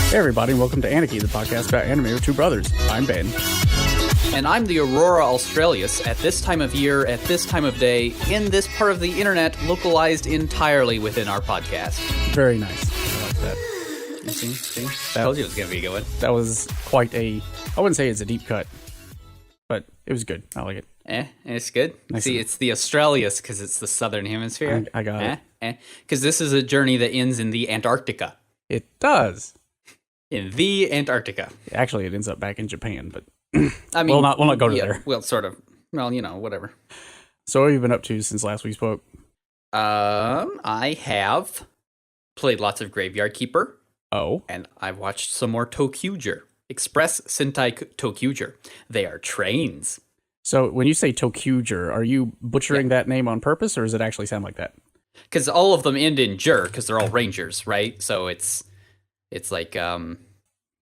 Hey everybody, and welcome to Aniki, the podcast about anime with two brothers. I'm Ben. And I'm the Aurora Australis at this time of year, at this time of day, in this part of the internet, localized entirely within our podcast. Very nice. I like that. See? I told you it was going to be good. That was quite I wouldn't say it's a deep cut, but it was good. I like it. It's good. Nice. See, it's the Australis because it's the southern hemisphere. I got it. Because this is a journey that ends in the Antarctica. It does. In the Antarctica. Actually, it ends up back in Japan, but I mean, we'll not go to there. Well, sort of. Well, whatever. So what have you been up to since last we spoke? I have played lots of Graveyard Keeper. Oh. And I've watched some more ToQger. Express Sentai ToQger. They are trains. So when you say ToQger, are you butchering that name on purpose, or does it actually sound like that? Because all of them end in "jer" because they're all rangers, right? So it's like Kazoku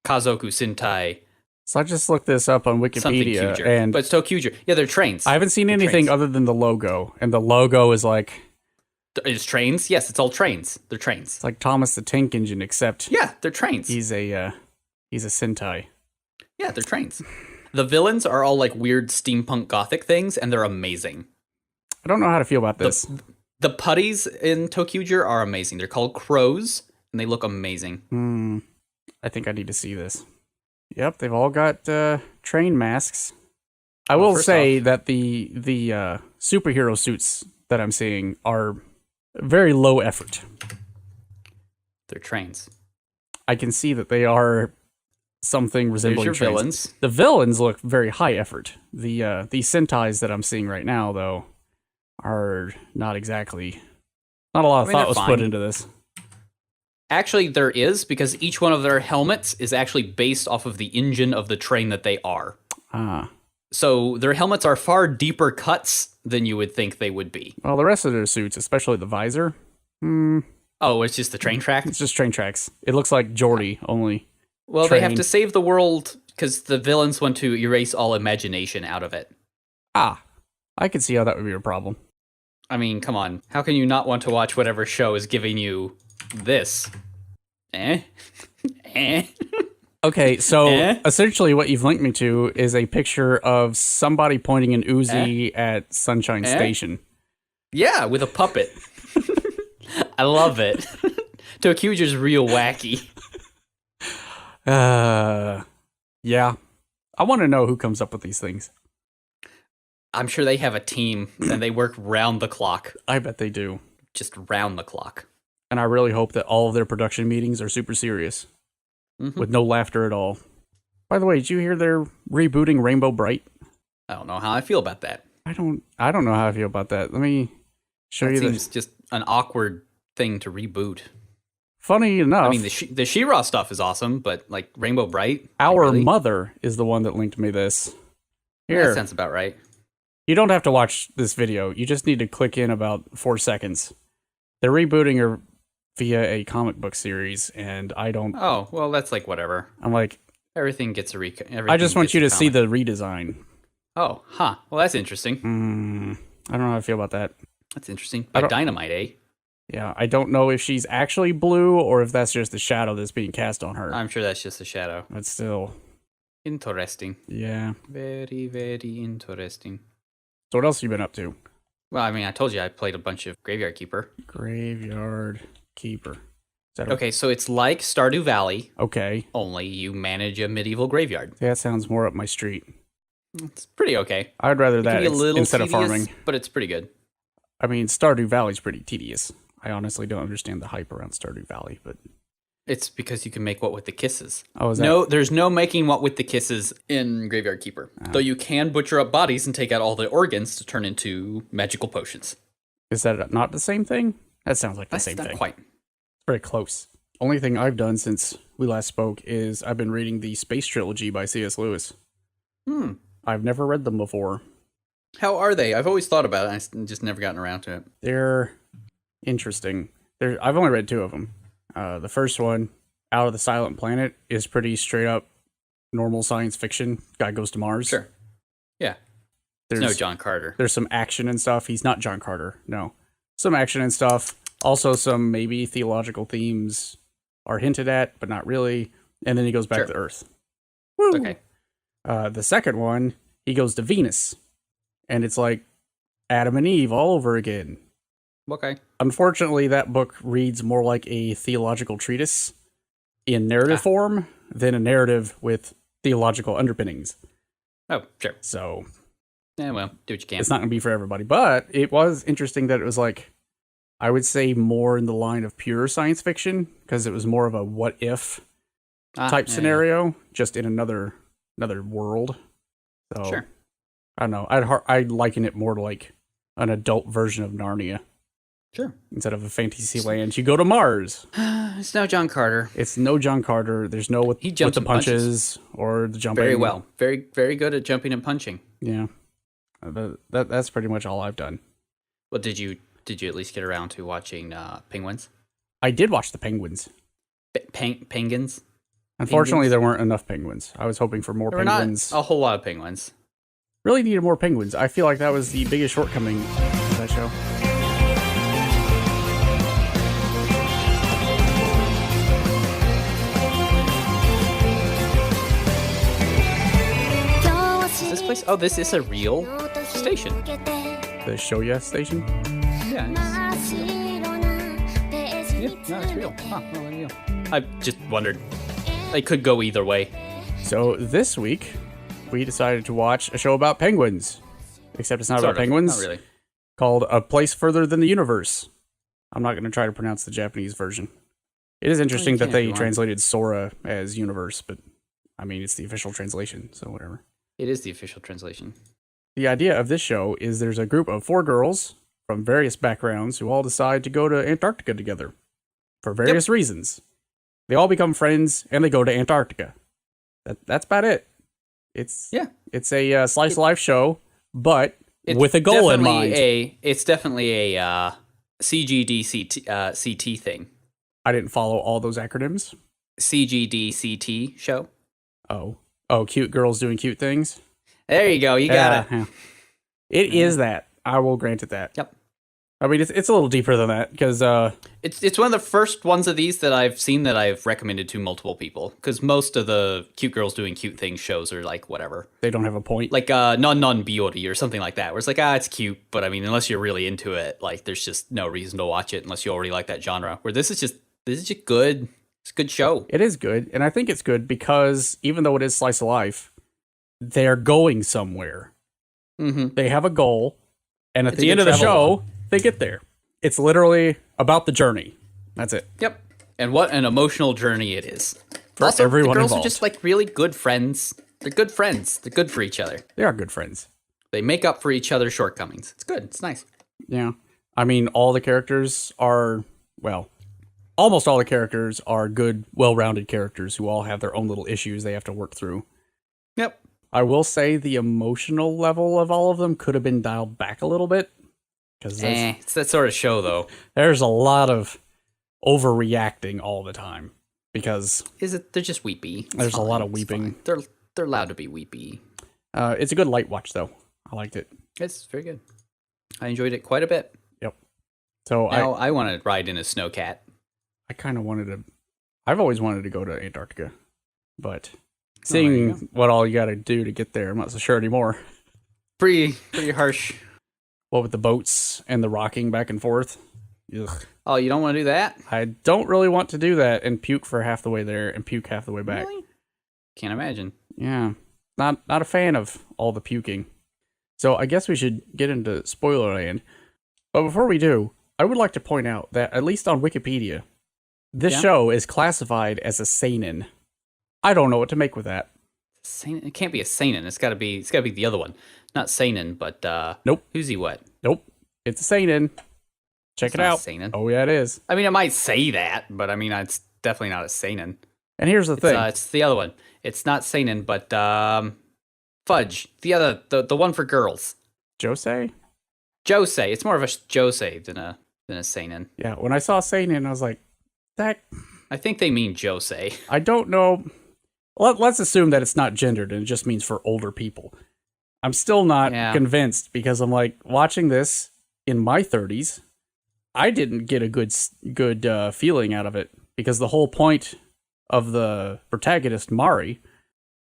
Sentai. So I just looked this up on Wikipedia, but it's ToQger. Yeah, they're trains. I haven't seen anything other than the logo, and the logo is like... It's trains? Yes, it's all trains. They're trains. It's like Thomas the Tank Engine, except... Yeah, they're trains. He's a Sentai. Yeah, they're trains. The villains are all like weird steampunk gothic things, and they're amazing. I don't know how to feel about this. The putties in ToQger are amazing. They're called crows, and they look amazing. I think I need to see this. Yep, they've all got train masks. I will say that the superhero suits that I'm seeing are very low effort. They're trains. I can see that they are something resembling There's your trains. villains. The villains look very high effort. The Sentais that I'm seeing right now, though, are not exactly... Not a lot of thought was put into this. Actually, there is, because each one of their helmets is actually based off of the engine of the train that they are. Ah. So their helmets are far deeper cuts than you would think they would be. Well, the rest of their suits, especially the visor... Oh, it's just the train track? It's just train tracks. It looks like Geordi, only... Well, train. They have to save the world because the villains want to erase all imagination out of it. Ah, I could see how that would be a problem. I mean, come on. How can you not want to watch whatever show is giving you this? Okay, so essentially what you've linked me to is a picture of somebody pointing an Uzi at Sunshine Station. Yeah, with a puppet. I love it. ToQger's real wacky. Yeah. I want to know who comes up with these things. I'm sure they have a team, and they work round the clock. I bet they do. Just round the clock. And I really hope that all of their production meetings are super serious. With no laughter at all. By the way, did you hear they're rebooting Rainbow Brite? I don't know how I feel about that. I don't know how I feel about that. Let me show you this. Seems just an awkward thing to reboot. Funny enough... I mean, the She-Ra stuff is awesome, but, like, Rainbow Brite? Our mother is the one that linked me this. Here. That sounds about right. You don't have to watch this video. You just need to click in about 4 seconds. They're rebooting her via a comic book series, and I don't... Oh, well, that's like whatever. I'm like... Everything gets a I just want you to see the redesign. Oh, huh. Well, that's interesting. I don't know how I feel about that. That's interesting. By Dynamite, eh? Yeah, I don't know if she's actually blue or if that's just the shadow that's being cast on her. I'm sure that's just a shadow. But still... Interesting. Yeah. Very, very interesting. So what else have you been up to? Well, I mean, I told you I played a bunch of Graveyard Keeper. Graveyard Keeper. Okay, so it's like Stardew Valley. Okay. Only you manage a medieval graveyard. That sounds more up my street. It's pretty okay. I'd rather that instead tedious, of farming. But it's pretty good. I mean, Stardew Valley's pretty tedious. I honestly don't understand the hype around Stardew Valley, but... It's because you can make what with the kisses. Oh, is that... No, there's no making what with the kisses in Graveyard Keeper. Though you can butcher up bodies and take out all the organs to turn into magical potions. Is that not the same thing? That sounds like the same thing. Not quite. Very close. Only thing I've done since we last spoke is I've been reading the Space Trilogy by C.S. Lewis. I've never read them before. How are they? I've always thought about it. I just never gotten around to it. They're interesting. I've only read 2 of them. The first one, Out of the Silent Planet, is pretty straight up normal science fiction. Guy goes to Mars. Sure. Yeah. There's no John Carter. There's some action and stuff. He's not John Carter. No. Some action and stuff. Also some maybe theological themes are hinted at, but not really. and then he goes back Sure. to Earth. Woo! Okay. The second one, he goes to Venus, and it's like Adam and Eve all over again. Okay. Unfortunately, that book reads more like a theological treatise in narrative form than a narrative with theological underpinnings. Oh, sure. So, Yeah, well, do what you can. it's not going to be for everybody. But it was interesting that it was like, I would say more in the line of pure science fiction, because it was more of a what if type scenario, just in another world. So, Sure. I don't know. I'd liken it more to like an adult version of Narnia. Sure. Instead of a fantasy land, you go to Mars. It's no John Carter. It's no John Carter. There's no with He jumps the and punches or the jumping. Very well. Very, very good at jumping and punching. Yeah. That's pretty much all I've done. Well, did you at least get around to watching Penguins? I did watch the Penguins. Penguins? Unfortunately, there weren't enough penguins. I was hoping for more There were penguins. not a whole lot of penguins. Really needed more penguins. I feel like that was the biggest shortcoming of that show. Is this place? Oh, this is a real station. The Showa station? Yeah. Yeah, no, it's real. Huh, well, there you go. I just wondered. It could go either way. So this week, we decided to watch a show about penguins. Except it's not Sort about of. penguins. Not really. Called A Place Further Than the Universe. I'm not going to try to pronounce the Japanese version. It is interesting you that can if they you want. translated Sora as universe, but I mean, it's the official translation, so whatever. It is the official translation. The idea of this show is there's a group of 4 girls from various backgrounds who all decide to go to Antarctica together for various reasons. They all become friends and they go to Antarctica. That's about it. It's a slice of life show, but with a goal in mind. It's definitely a CGDCT thing. I didn't follow all those acronyms. CGDCT show. Oh, cute girls doing cute things. There you go. You got it. Yeah. It is that. I will grant it that. Yep. I mean, it's a little deeper than that because it's one of the first ones of these that I've seen that I've recommended to multiple people, because most of the cute girls doing cute things shows are like whatever. they don't have a point. Like Non Biyori or something like that, where it's like, it's cute, but I mean, unless you're really into it, like there's just no reason to watch it unless you already like that genre. Where this is just good. It's a good show. It is good, and I think it's good because even though it is slice of life, they're going somewhere. Mm-hmm. They have a goal, and at It's the a end good of the travel show, they get there. It's literally about the journey. That's it. Yep. And what an emotional journey it is. For also, everyone the girls involved. are just like really good friends. They're good friends. They're good for each other. They are good friends. They make up for each other's shortcomings. It's good. It's nice. Yeah. I mean, all the characters are, well, almost all the characters are good, well-rounded characters who all have their own little issues they have to work through. Yep. I will say the emotional level of all of them could have been dialed back a little bit. Because It's that sort of show, though. there's a lot of overreacting all the time. Because They're just weepy. It's there's a lot of it's weeping. fine. They're allowed to be weepy. It's a good light watch, though. I liked it. It's very good. I enjoyed it quite a bit. Yep. So Now I want to ride in a snowcat. I kind of wanted to. I've always wanted to go to Antarctica, but there you seeing what all you got to do to get there, I'm not so sure anymore. Pretty harsh. What with the boats and the rocking back and forth. Ugh. Oh, you don't want to do that? I don't really want to do that and puke for half the way there and puke half the way back. Really? Can't imagine. Yeah, not a fan of all the puking. So I guess we should get into spoiler land. But before we do, I would like to point out that at least on Wikipedia, this show is classified as a seinen. I don't know what to make with that. Seinen? It can't be a seinen. It's got to be the other one. Not seinen, but Nope. Who's he? What? Nope, it's a seinen. Check it not out. seinen. Oh yeah, it is. I mean, it might say that, but I mean, it's definitely not a seinen. And here's the thing. It's the other one. It's not seinen, but fudge. The one for girls. Josei? Josei. It's more of a josei than a seinen. Yeah, when I saw seinen, I was like, that. I think they mean josei. I don't know. Let's assume that it's not gendered and it just means for older people. I'm still not convinced because I'm like, watching this in my 30s, I didn't get a good feeling out of it because the whole point of the protagonist, Mari,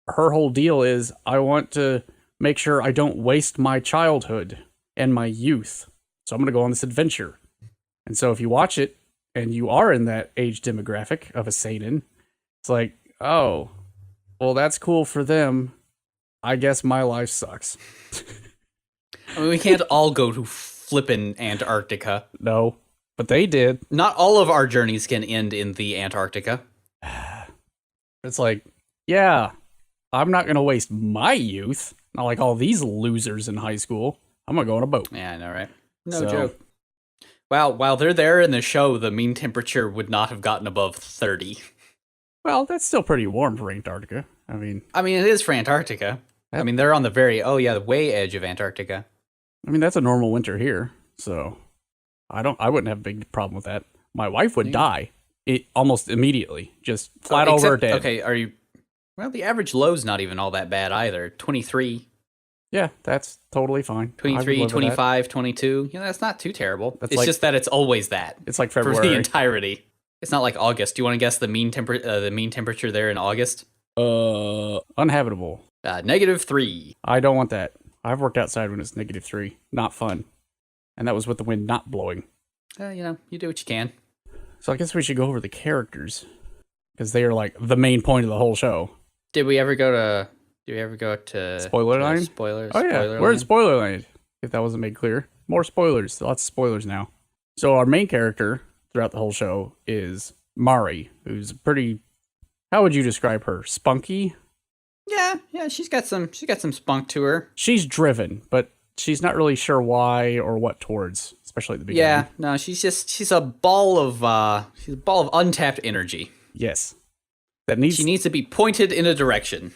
her whole deal is, I want to make sure I don't waste my childhood and my youth. So I'm going to go on this adventure. And so if you watch it and you are in that age demographic of a seinen, it's like, oh, well, that's cool for them. I guess my life sucks. I mean, we can't all go to flippin' Antarctica. No, but they did. Not all of our journeys can end in the Antarctica. It's like, yeah, I'm not going to waste my youth. Not like all these losers in high school. I'm going to go on a boat. Yeah, I know, right? No joke. While they're there in the show, the mean temperature would not have gotten above 30. Well, that's still pretty warm for Antarctica. I mean, it is for Antarctica. I mean, they're on the the way edge of Antarctica. I mean, that's a normal winter here, so I wouldn't have a big problem with that. My wife would die almost immediately, just flat over dead. Okay, well, the average low's not even all that bad either. 23. Yeah, that's totally fine. 23, 25, 22. That's not too terrible. It's like, just that it's always that. It's like February. For the entirety. It's not like August. Do you want to guess the mean temperature there in August? Uninhabitable. -3. I don't want that. I've worked outside when it's -3. Not fun. And that was with the wind not blowing. You do what you can. So I guess we should go over the characters, because they are like the main point of the whole show. Did we ever go to Spoiler line? Spoilers. Oh yeah, we're in spoiler line. If that wasn't made clear, more spoilers. Lots of spoilers now. So our main character throughout the whole show is Mari, who's pretty. How would you describe her? Spunky. Yeah, she's got some spunk to her. She's driven, but she's not really sure why or what towards, especially at the beginning. Yeah, no, she's a ball of untapped energy. Yes. She needs to be pointed in a direction.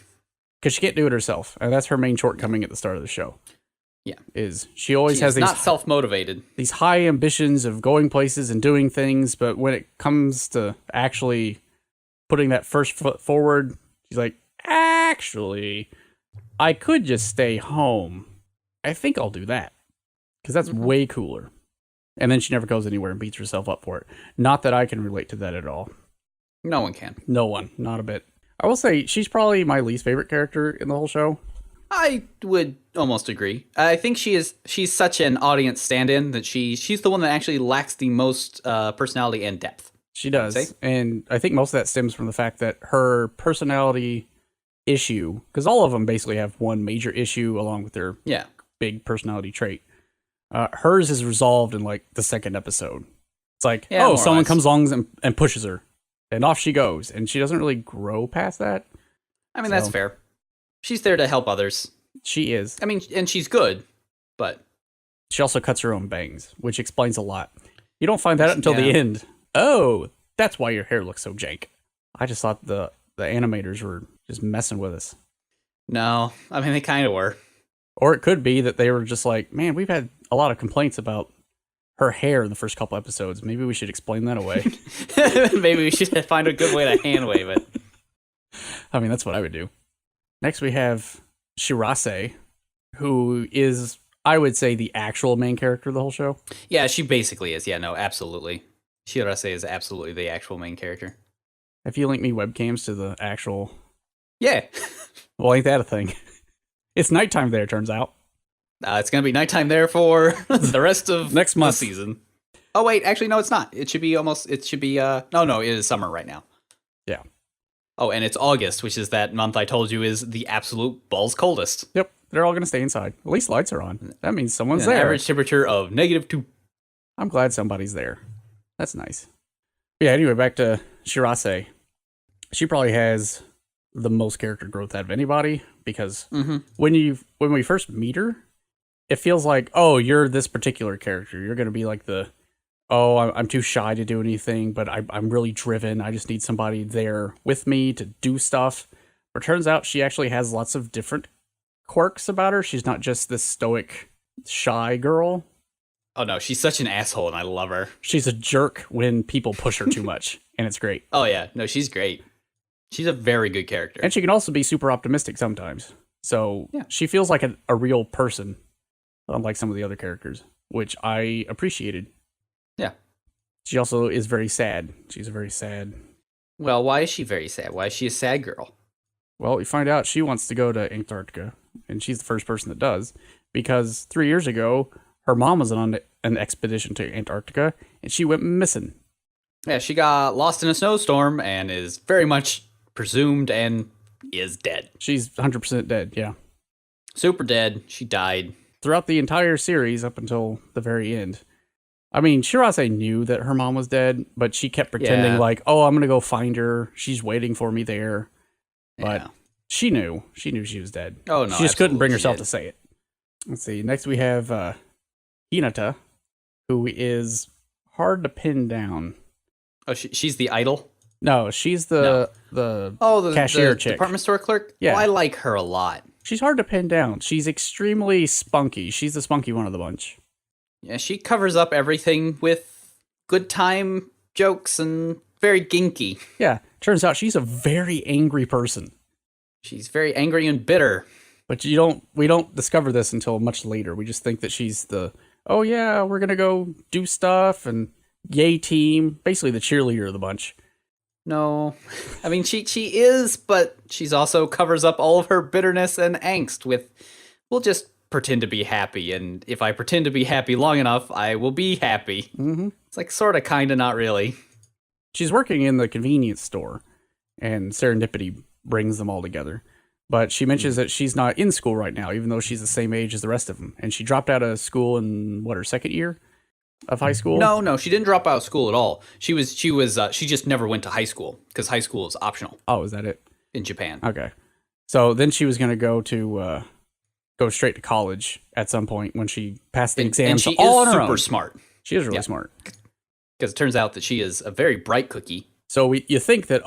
Because she can't do it herself, and that's her main shortcoming at the start of the show. Yeah. She always has these not self-motivated. These high ambitions of going places and doing things, but when it comes to actually putting that first foot forward, she's like, actually, I could just stay home. I think I'll do that. Because that's way cooler. And then she never goes anywhere and beats herself up for it. Not that I can relate to that at all. No one can. No one. Not a bit. I will say, she's probably my least favorite character in the whole show. I would almost agree. I think she's such an audience stand-in that she's the one that actually lacks the most personality and depth. She does. And I think most of that stems from the fact that her personality issue, because all of them basically have one major issue along with their big personality trait. Hers is resolved in like the second episode. It's like, someone comes along and pushes her, and off she goes, and she doesn't really grow past that. I mean, that's fair. She's there to help others. She is. I mean, and she's good, but she also cuts her own bangs, which explains a lot. You don't find that out until the end. Oh, that's why your hair looks so jank. I just thought the animators were just messing with us. No, I mean, they kind of were. Or it could be that they were just like, man, we've had a lot of complaints about her hair in the first couple episodes. Maybe we should explain that away. Maybe we should find a good way to hand wave it. I mean, that's what I would do. Next, we have Shirase, who is, I would say, the actual main character of the whole show. Yeah, she basically is. Yeah, no, absolutely. Shirase is absolutely the actual main character. If you link me webcams to the actual... Yeah. Well, ain't that a thing? It's nighttime there, turns out. It's going to be nighttime there for the rest of next month season. Oh, wait, actually, no, it's not. It should be no, it is summer right now. Yeah. Oh, and it's August, which is that month I told you is the absolute balls coldest. Yep, they're all going to stay inside. At least lights are on. That means someone's there. Average temperature of -2. I'm glad somebody's there. That's nice. Yeah, anyway, back to Shirase. She probably has the most character growth out of anybody, because when we first meet her, it feels like, oh, you're this particular character. You're going to be like I'm too shy to do anything, but I'm really driven. I just need somebody there with me to do stuff. But it turns out she actually has lots of different quirks about her. She's not just this stoic, shy girl. Oh, no, she's such an asshole, and I love her. She's a jerk when people push her too much, and it's great. Oh, yeah. No, she's great. She's a very good character. And she can also be super optimistic sometimes. So she feels like a real person, unlike some of the other characters, which I appreciated. Yeah. She also is very sad. She's a very sad Well, why is she very sad? Why is she a sad girl? Well, you find out she wants to go to Antarctica, and she's the first person that does, because 3 years ago, her mom was on an expedition to Antarctica, and she went missing. Yeah, she got lost in a snowstorm and is very much presumed and is dead. She's 100% dead, yeah. Super dead. She died. Throughout the entire series up until the very end. I mean, Shirase knew that her mom was dead, but she kept pretending like, oh, I'm going to go find her. She's waiting for me there. But she knew. She knew she was dead. Oh, no. She just couldn't bring herself to say it. Let's see. Next we have Hinata, who is hard to pin down. Oh, she's the idol? No, she's the cashier chick. Department store clerk? Yeah. Oh, I like her a lot. She's hard to pin down. She's extremely spunky. She's the spunky one of the bunch. Yeah, she covers up everything with good time jokes and very ginky. Yeah, turns out she's a very angry person. She's very angry and bitter. But we don't discover this until much later. We just think that she's oh yeah, we're gonna go do stuff and yay team, basically the cheerleader of the bunch. No, I mean she is, but she's also covers up all of her bitterness and angst with, we'll just pretend to be happy, and if I pretend to be happy long enough, I will be happy. Mm-hmm. It's like sort of, kind of, not really. She's working in the convenience store, and serendipity brings them all together. But she mentions that she's not in school right now, even though she's the same age as the rest of them. And she dropped out of school in, her second year of high school? No, she didn't drop out of school at all. She just never went to high school, because high school is optional. Oh, is that it? In Japan. Okay. So then she was going to go straight to college at some point when she passed the exams. And she all is on her super own. smart. She is really smart. Because it turns out that she is a very bright cookie. So you think that,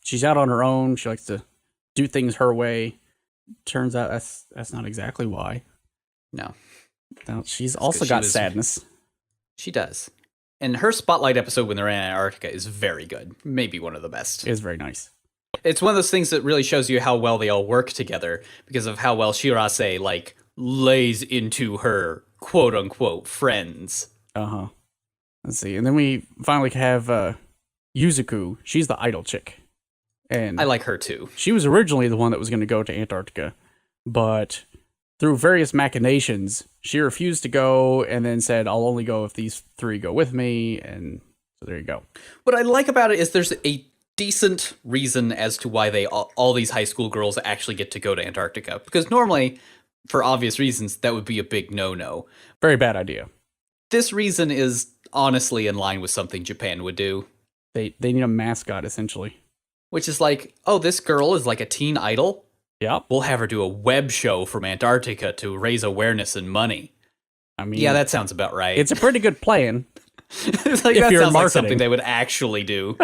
she's out on her own. She likes to do things her way. Turns out that's not exactly why. No, she's also got sadness. She does. And her spotlight episode when they're in Antarctica is very good. Maybe one of the best. It is very nice. It's one of those things that really shows you how well they all work together because of how well Shirase, lays into her quote-unquote friends. Uh-huh. Let's see. And then we finally have Yuzuku. She's the idol chick. And I like her too. She was originally the one that was going to go to Antarctica, but through various machinations, she refused to go and then said, I'll only go if these three go with me. And so there you go. What I like about it is there's a decent reason as to why all these high school girls actually get to go to Antarctica. Because normally, for obvious reasons, that would be a big no-no. Very bad idea. This reason is honestly in line with something Japan would do. They need a mascot, essentially. Which is like, oh, this girl is like a teen idol? Yep. We'll have her do a web show from Antarctica to raise awareness and money. I mean, yeah, that sounds about right. It's a pretty good plan. It's like, that sounds like something they would actually do.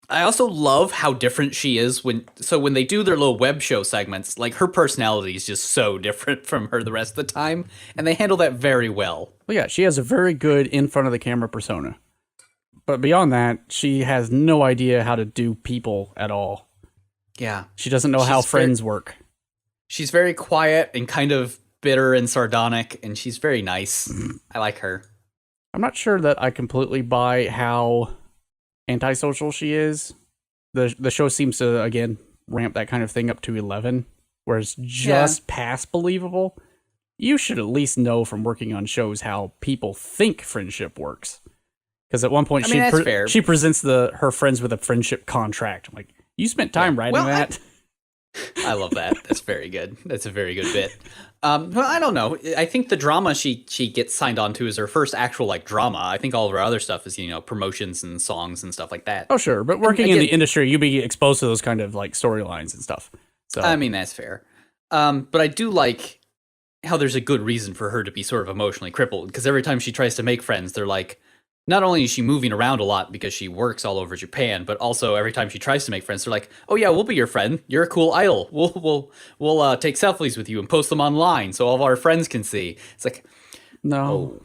I also love how different she is when they do their little web show segments, her personality is just so different from her the rest of the time, and they handle that very well. Well, yeah, she has a very good in front of the camera persona. But beyond that, she has no idea how to do people at all. Yeah. She doesn't know how friends work. She's very quiet and kind of bitter and sardonic, and she's very nice. I like her. I'm not sure that I completely buy how antisocial she is. The show seems to, again, ramp that kind of thing up to 11, where it's just past believable. You should at least know from working on shows how people think friendship works. Because at one point she presents her friends with a friendship contract. I'm like, you spent time writing that. I love that. That's very good. That's a very good bit. Well, I don't know. I think the drama she gets signed on to is her first actual drama. I think all of her other stuff is promotions and songs and stuff like that. Oh sure, but working in the industry, you be exposed to those kind of storylines and stuff. So I mean that's fair. But I do like how there's a good reason for her to be sort of emotionally crippled because every time she tries to make friends, they're like. Not only is she moving around a lot because she works all over Japan, but also every time she tries to make friends, they're like, "Oh yeah, we'll be your friend. You're a cool idol. We'll take selfies with you and post them online so all of our friends can see." It's like, no.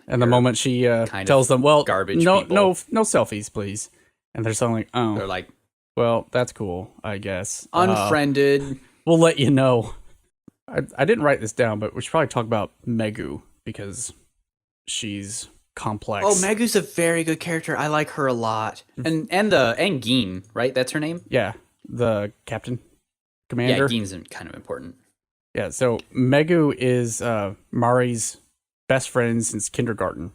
And the moment she tells them, "Well, garbage no selfies, please," and they're suddenly, "Oh," they're like, "Well, that's cool, I guess." Unfriended. We'll let you know. I didn't write this down, but we should probably talk about Megu because she's complex. Oh, Megu's a very good character. I like her a lot. And Geen, right? That's her name? Yeah, the captain, commander. Yeah, Geen's kind of important. Yeah, so Megu is Mari's best friend since kindergarten.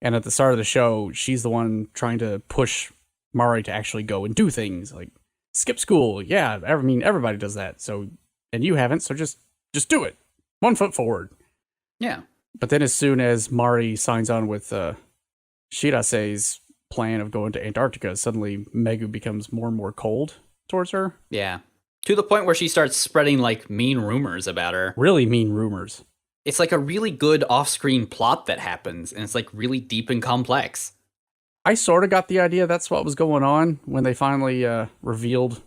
And at the start of the show, she's the one trying to push Mari to actually go and do things like skip school. Yeah, I mean, everybody does that. So, and you haven't, so just do it. 1 foot forward. Yeah. But then as soon as Mari signs on with Shirase's plan of going to Antarctica, suddenly Megu becomes more and more cold towards her. Yeah. To the point where she starts spreading like mean rumors about her. Really mean rumors. It's like a really good off-screen plot that happens, and it's like really deep and complex. I sort of got the idea that's what was going on when they finally revealed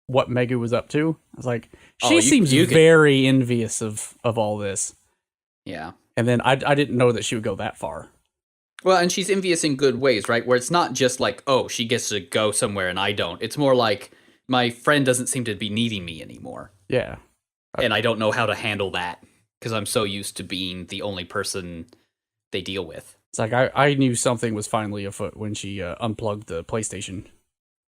what Megu was up to. I was like, she seems very envious of all this. Yeah. And then I didn't know that she would go that far. Well, and she's envious in good ways, right? Where it's not just like, oh, she gets to go somewhere and I don't. It's more like, my friend doesn't seem to be needing me anymore. Yeah. And I don't know how to handle that because I'm so used to being the only person they deal with. It's like I knew something was finally afoot when she unplugged the PlayStation.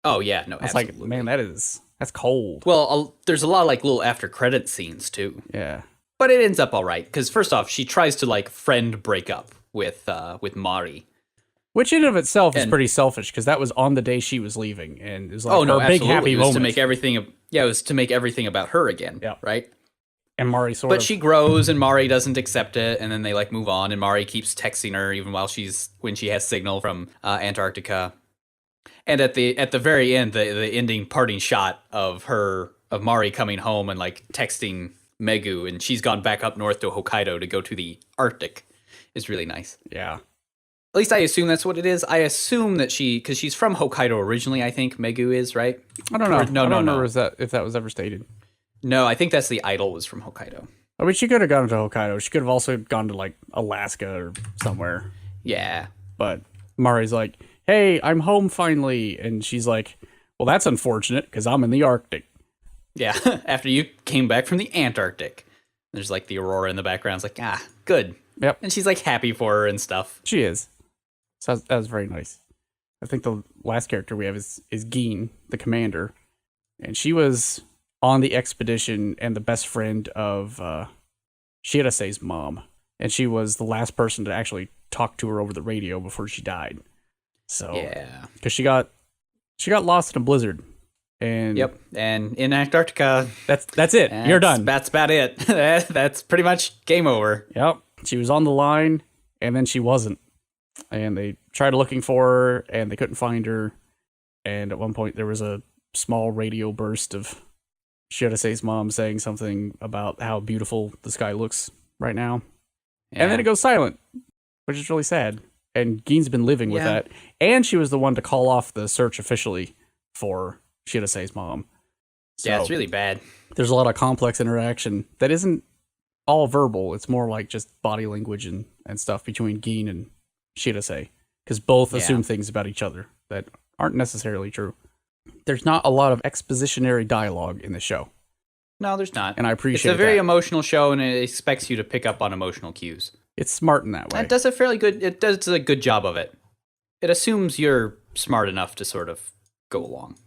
Oh, yeah. No, I was like, man, that's cold. Well, there's a lot of like little after credit scenes too. Yeah. But it ends up all right because first off, she tries to like friend break up with Mari. Which in of itself is pretty selfish because that was on the day she was leaving, and it was like her big happy moment. To make everything, it was to make everything about her again. Yeah, right. And Mari but she grows, and Mari doesn't accept it, and then they like move on, and Mari keeps texting her even when she has signal from Antarctica. And at the very end, the ending parting shot of Mari coming home and like texting Megu, and she's gone back up north to Hokkaido to go to the Arctic, is really nice. Yeah. At least I assume that's what it is. I assume that because she's from Hokkaido originally, I think Megu is, right? I don't know. I don't remember if that was ever stated. No, I think that's the idol was from Hokkaido. I mean, she could have gone to Hokkaido. She could have also gone to like Alaska or somewhere. Yeah. But Mari's like, hey, I'm home finally. And she's like, well, that's unfortunate because I'm in the Arctic. Yeah, after you came back from the Antarctic. There's like the aurora in the background. It's like, good. Yep. And she's like happy for her and stuff. She is. So that was very nice. I think the last character we have is Geen, the commander. And she was on the expedition and the best friend of Shirase's mom. And she was the last person to actually talk to her over the radio before she died. So, yeah. Because she got lost in a blizzard. And yep, and in Antarctica. That's it. You're done. That's about it. That's pretty much game over. Yep. She was on the line, and then she wasn't. And they tried looking for her, and they couldn't find her. And at one point, there was a small radio burst of Shirase's mom saying something about how beautiful the sky looks right now. Yeah. And then it goes silent, which is really sad. And Geen's been living with that. And she was the one to call off the search officially for Shirase's mom. So yeah, it's really bad. There's a lot of complex interaction that isn't all verbal. It's more like just body language and stuff between Geen and Shirase. Because both assume things about each other that aren't necessarily true. There's not a lot of expositionary dialogue in the show. No, there's not. And I appreciate it. It's a very emotional show, and it expects you to pick up on emotional cues. It's smart in that way. It does a good job of it. It assumes you're smart enough to sort of go along.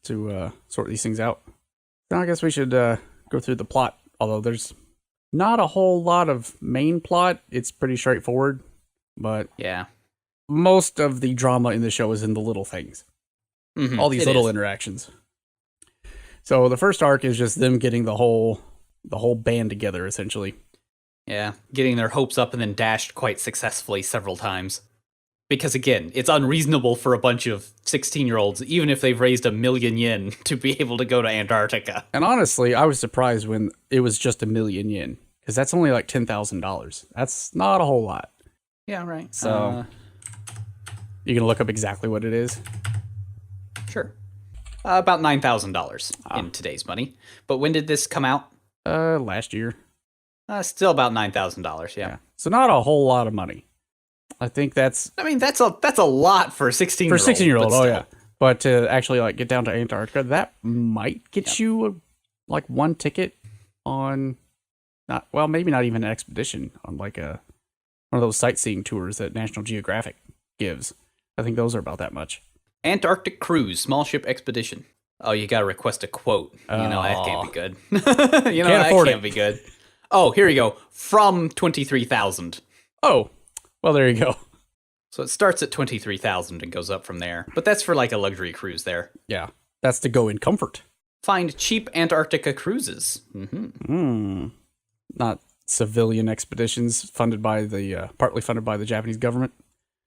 To sort these things out. Now I guess we should go through the plot, although there's not a whole lot of main plot. It's pretty straightforward, but yeah, most of the drama in the show is in the little things. Mm-hmm. All these little interactions. So the first arc is just them getting the whole band together, essentially. Yeah, getting their hopes up and then dashed quite successfully several times. Because again, it's unreasonable for a bunch of 16-year-olds, even if they've raised 1 million yen, to be able to go to Antarctica. And honestly, I was surprised when it was just 1 million yen, because that's only like $10,000. That's not a whole lot. Yeah, right. So, you gonna look up exactly what it is? Sure. About $9,000 in today's money. But when did this come out? Last year. Still about $9,000. Yeah. So not a whole lot of money. I think that's a lot for a 16-year-old. For a 16-year-old, yeah. But to actually like get down to Antarctica, that might get you like one ticket on maybe not even an expedition, on like a one of those sightseeing tours that National Geographic gives. I think those are about that much. Antarctic cruise, small ship expedition. Oh, you got to request a quote. You know, that can't be good. Can't be good. Oh, here we go. From 23,000. Oh, well, there you go. So it starts at 23,000 and goes up from there. But that's for like a luxury cruise there. Yeah, that's to go in comfort. Find cheap Antarctica cruises. Not civilian expeditions funded by the partly funded by the Japanese government.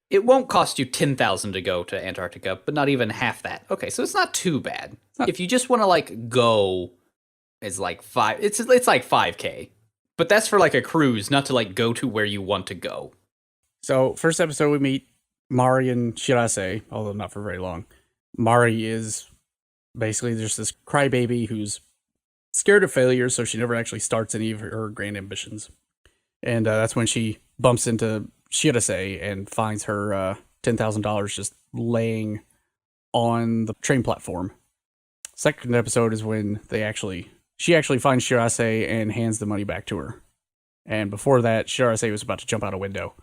It won't cost you 10,000 to go to Antarctica, but not even half that. Okay, so it's not too bad. If you just want to like go, it's like it's like 5K. But that's for like a cruise, not to like go to where you want to go. So first episode we meet Mari and Shirase, although not for very long. Mari is basically just this crybaby who's scared of failure, so she never actually starts any of her grand ambitions. And that's when she bumps into Shirase and finds her $10,000 just laying on the train platform. Second episode is when she actually finds Shirase and hands the money back to her. And before that, Shirase was about to jump out a window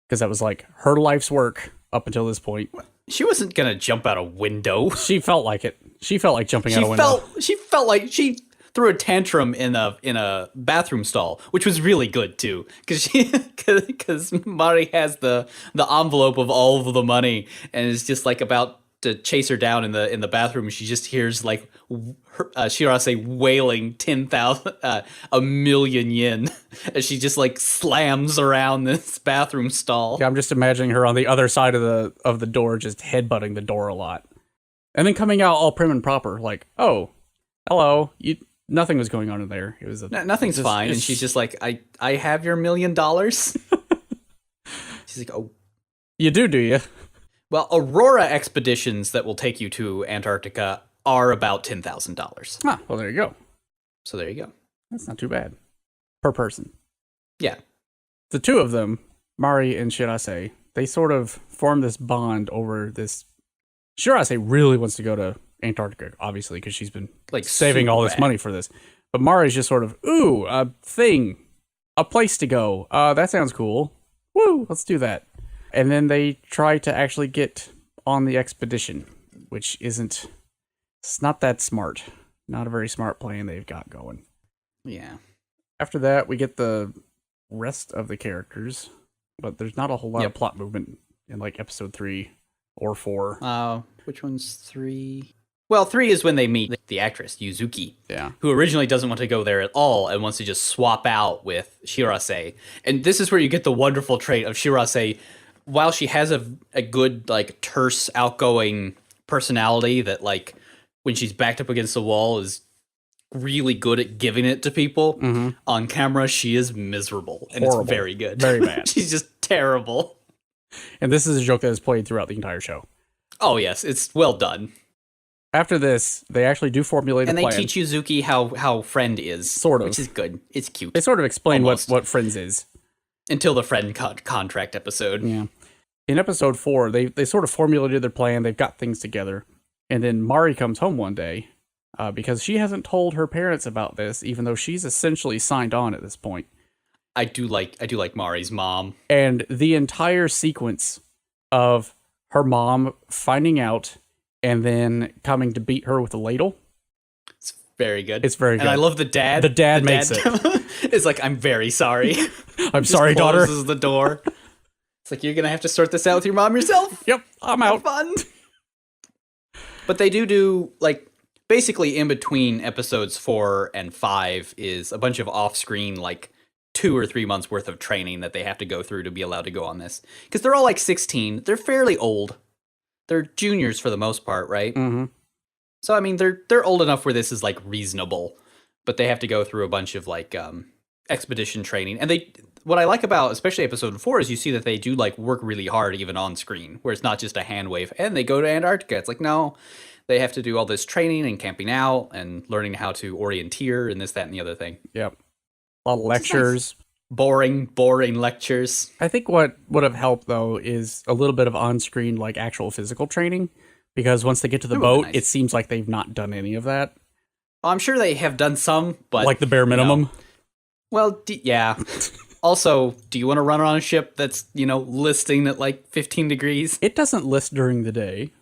because that was like her life's work up until this point. She wasn't gonna jump out a window. She felt like it. She felt like jumping out a window. She felt like she threw a tantrum in a bathroom stall, which was really good too, because Mari has the envelope of all of the money and is just like about to chase her down in the bathroom. She just hears like Shirase wailing 10,000 a million yen as she just like slams around this bathroom stall. Yeah, I'm just imagining her on the other side of the door, just headbutting the door a lot, and then coming out all prim and proper, like, "Oh, hello, you." Nothing was going on in there. It was nothing's fine, and she's just like, "I have your $1 million." She's like, "Oh, you do you?" Well, Aurora expeditions that will take you to Antarctica are about $10,000. Ah, well, there you go. So there you go. That's not too bad per person. Yeah, the two of them, Mari and Shirase, they sort of form this bond over this. Shirase really wants to go to Antarctica, obviously, because she's been like saving all this money for this. But Mari's just sort of, ooh, a thing, a place to go. That sounds cool. Woo, let's do that. And then they try to actually get on the expedition, which it's not that smart. Not a very smart plan they've got going. Yeah. After that, we get the rest of the characters, but there's not a whole lot of plot movement in like episode 3 or 4. Which one's 3? Well, 3 is when they meet the actress, Yuzuki, who originally doesn't want to go there at all and wants to just swap out with Shirase. And this is where you get the wonderful trait of Shirase. While she has a good, like, terse, outgoing personality that, like, when she's backed up against the wall is really good at giving it to people, on camera, she is miserable. And horrible. It's very good. Very bad. She's just terrible. And this is a joke that is played throughout the entire show. Oh, yes. It's well done. After this, they actually do formulate a plan. And they teach Yuzuki how friend is. Sort of. Which is good. It's cute. They sort of explain what friends is. Until the friend contract episode. Yeah. In episode 4, they sort of formulated their plan. They've got things together. And then Mari comes home one day because she hasn't told her parents about this, even though she's essentially signed on at this point. I do like Mari's mom. And the entire sequence of her mom finding out and then coming to beat her with a ladle. It's very good. It's very good. And I love the dad. The dad makes it. It's like, I'm very sorry. I'm sorry, daughter. Closes the door. It's like, you're going to have to sort this out with your mom yourself? Yep, I'm out. Have fun. But they do, like, basically in between episodes 4 and 5 is a bunch of off-screen, like, 2 or 3 months worth of training that they have to go through to be allowed to go on this. Because they're all, like, 16. They're fairly old. They're juniors for the most part, right? Mm-hmm. So, I mean, they're old enough where this is, like, reasonable. But they have to go through a bunch of, like, expedition training. And what I like about, especially episode 4, is you see that they do, like, work really hard even on screen, where it's not just a hand wave, and they go to Antarctica. It's like, no, they have to do all this training and camping out and learning how to orienteer and this, that, and the other thing. Yep. A lot of lectures. Nice. Boring lectures. I think what would have helped, though, is a little bit of on-screen, like, actual physical training, because once they get to the boat, it seems like they've not done any of that. Well, I'm sure they have done some, but... Like the bare minimum? Well, yeah. Also, do you want to run on a ship that's, listing at like 15 degrees? It doesn't list during the day.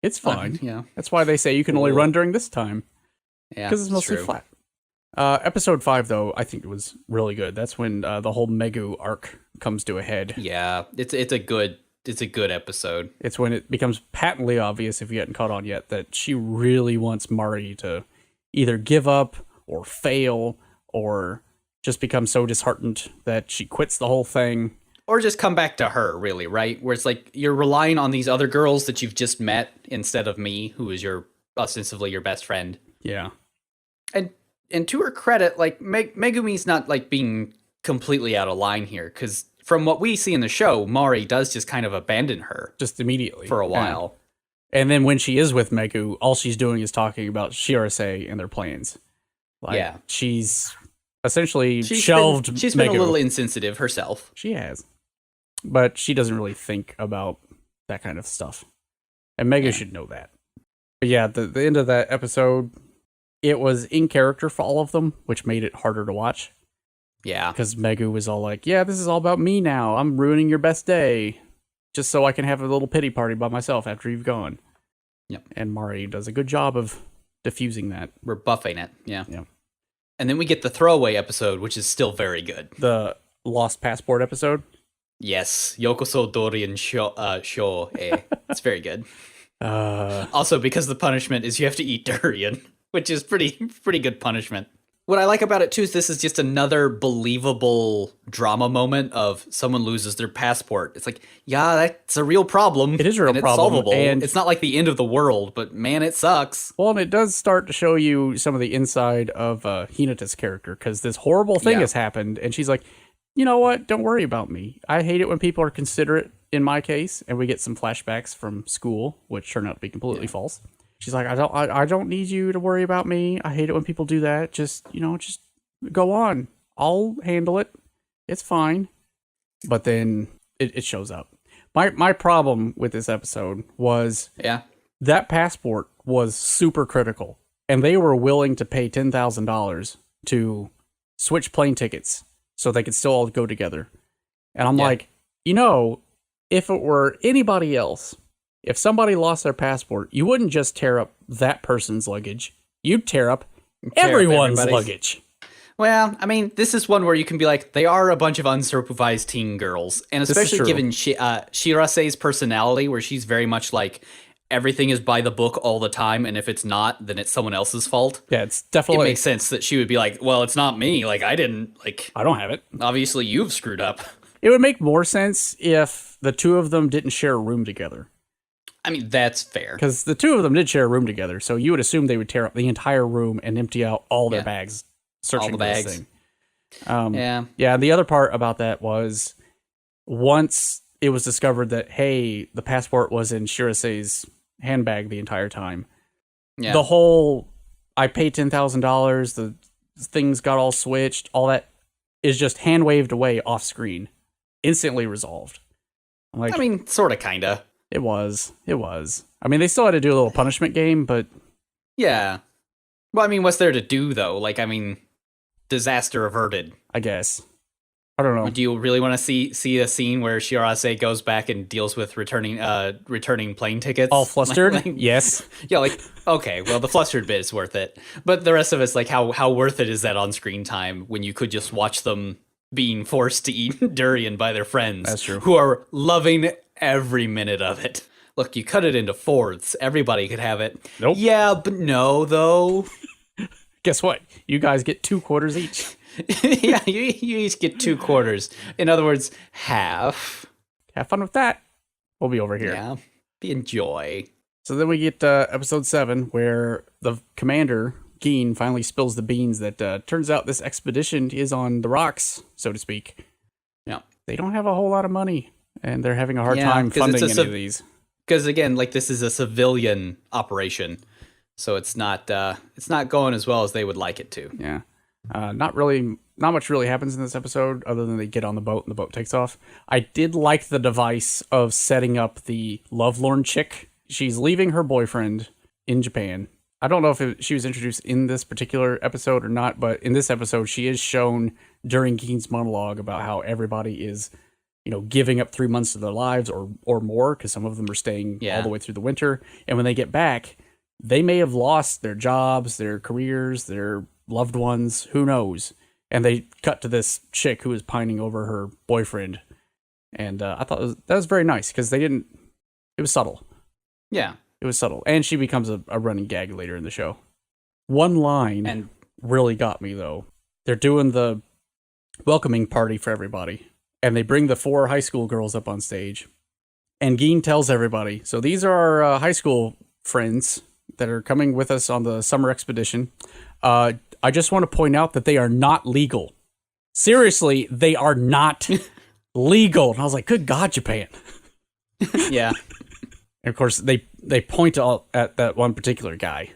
It's fine. Yeah. That's why they say you can only run during this time. Yeah. Because it's mostly flat. Episode 5, though, I think it was really good. That's when the whole Megu arc comes to a head. Yeah, it's a good episode. It's when it becomes patently obvious, if you hadn't caught on yet, that she really wants Mari to either give up or fail or just become so disheartened that she quits the whole thing. Or just come back to her, really, right? Where it's like you're relying on these other girls that you've just met instead of me, who is ostensibly your best friend. Yeah. And to her credit, like Megumi's not like being completely out of line here, because from what we see in the show, Mari does just kind of abandon her just immediately for a while. And then when she is with Megu, all she's doing is talking about Shirase and their plans. Like, she's essentially shelved. She's been a little insensitive herself. She has, but she doesn't really think about that kind of stuff, and Megu should know that. But yeah, the end of that episode, it was in character for all of them, which made it harder to watch. Yeah. Because Megu was all like, yeah, this is all about me now. I'm ruining your best day just so I can have a little pity party by myself after you've gone. Yep. And Mari does a good job of diffusing that. Rebuffing it. Yeah. Yeah. And then we get the throwaway episode, which is still very good. The Lost Passport episode? Yes. Yokoso Dorian Sho. It's very good. Also, because the punishment is you have to eat durian, which is pretty good punishment. What I like about it, too, is this is just another believable drama moment of someone loses their passport. It's like, yeah, that's a real problem. It is a real problem. It's solvable. And it's not like the end of the world, but man, it sucks. Well, and it does start to show you some of the inside of Hinata's character, because this horrible thing has happened, and she's like, you know what? Don't worry about me. I hate it when people are considerate in my case, and we get some flashbacks from school, which turned out to be completely false. She's like, I don't need you to worry about me. I hate it when people do that. Just go on. I'll handle it. It's fine. But then it shows up. My problem with this episode was that passport was super critical, and they were willing to pay $10,000 to switch plane tickets so they could still all go together. And I'm like, if it were anybody else, if somebody lost their passport, you wouldn't just tear up that person's luggage. You'd tear up everyone's luggage. Well, I mean, this is one where you can be like, they are a bunch of unsupervised teen girls. And especially given Shirase's personality, where she's very much like, everything is by the book all the time, and if it's not, then it's someone else's fault. Yeah, it's definitely... It makes sense that she would be like, well, it's not me. Like, I don't have it. Obviously, you've screwed up. It would make more sense if the two of them didn't share a room together. I mean, that's fair. Because the two of them did share a room together, so you would assume they would tear up the entire room and empty out all their bags, searching for this thing. Yeah, the other part about that was, once it was discovered that, hey, the passport was in Shirase's handbag the entire time, the whole, I paid $10,000, the things got all switched, all that is just hand-waved away off screen. Instantly resolved. Like, I mean, sort of, kind of. It was. I mean, they still had to do a little punishment game, but... Yeah. Well, I mean, what's there to do, though? Like, I mean, disaster averted. I guess. I don't know. Do you really want to see a scene where Shirase goes back and deals with returning plane tickets? All flustered? Yes. Yeah, like, okay, well, the flustered bit is worth it. But the rest of it's like, how worth it is that on-screen time when you could just watch them being forced to eat durian by their friends. That's true. Who are loving every minute of it. Look, you cut it into fourths. Everybody could have it. Nope. Yeah, but no, though. Guess what? You guys get 2 quarters each. Yeah, you each get 2 quarters. In other words, half. Have fun with that. We'll be over here. Yeah, enjoy. So then we get episode 7, where the commander, Geen, finally spills the beans that turns out this expedition is on the rocks, so to speak. Yeah. They don't have a whole lot of money, and they're having a hard time funding any of these. Because again, like, this is a civilian operation, so it's not going as well as they would like it to. Yeah. Not much really happens in this episode other than they get on the boat and the boat takes off. I did like the device of setting up the lovelorn chick. She's leaving her boyfriend in Japan. I don't know if she was introduced in this particular episode or not, but in this episode, she is shown during Gein's monologue about how everybody is, giving up 3 months of their lives or more, because some of them are staying all the way through the winter. And when they get back, they may have lost their jobs, their careers, their loved ones, who knows? And they cut to this chick who is pining over her boyfriend. And I thought that was very nice, because it was subtle. Yeah. It was subtle. And she becomes a running gag later in the show. One line really got me, though. They're doing the welcoming party for everybody. And they bring the 4 high school girls up on stage. And Gein tells everybody, so these are our high school friends that are coming with us on the summer expedition. I just want to point out that they are not legal. Seriously, they are not legal. And I was like, good God, Japan. Yeah. And of course, they point at that one particular guy